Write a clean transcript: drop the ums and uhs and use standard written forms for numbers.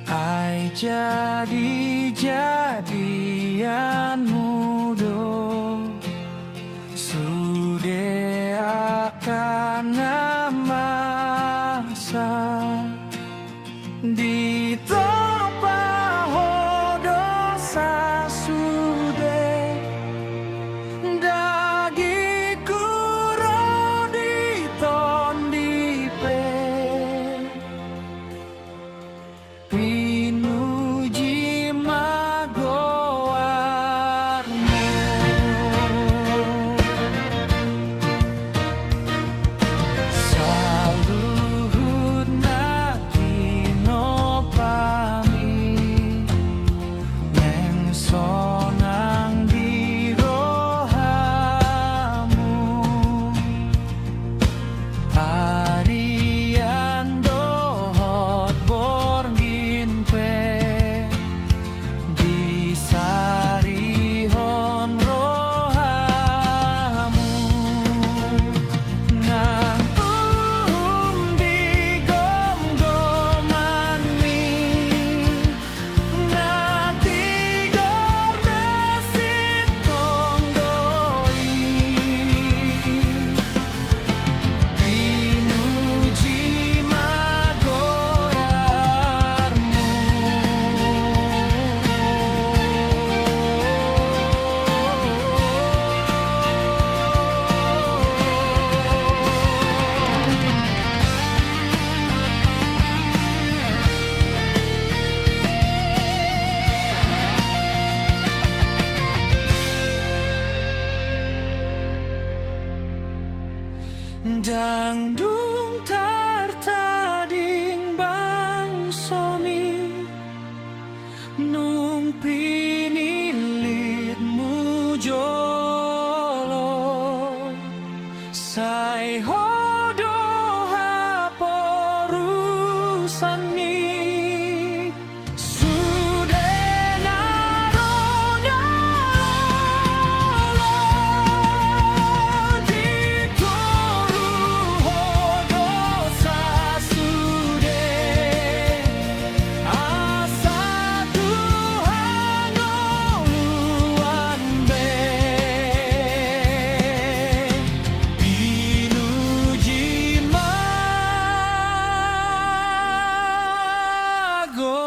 Ai jadi-jadianmu do Sude akan masa Di topa dosa sude Dagi kuro di tondipe Pinuji magoarmu Saluhut nakino pami Neng sonang di rohamu Arian dohot borgin pe Di sarihon rohamu Nang di gom-goman mi Nanti gordesit tonggoi Pinuji magoarmu Dangdung tartading bangsoni Nung pinilitmu jolo Sai hodo haporusani Sude naronya Di toru hodo sasude Asa Tuhan uluan be Pinuji mago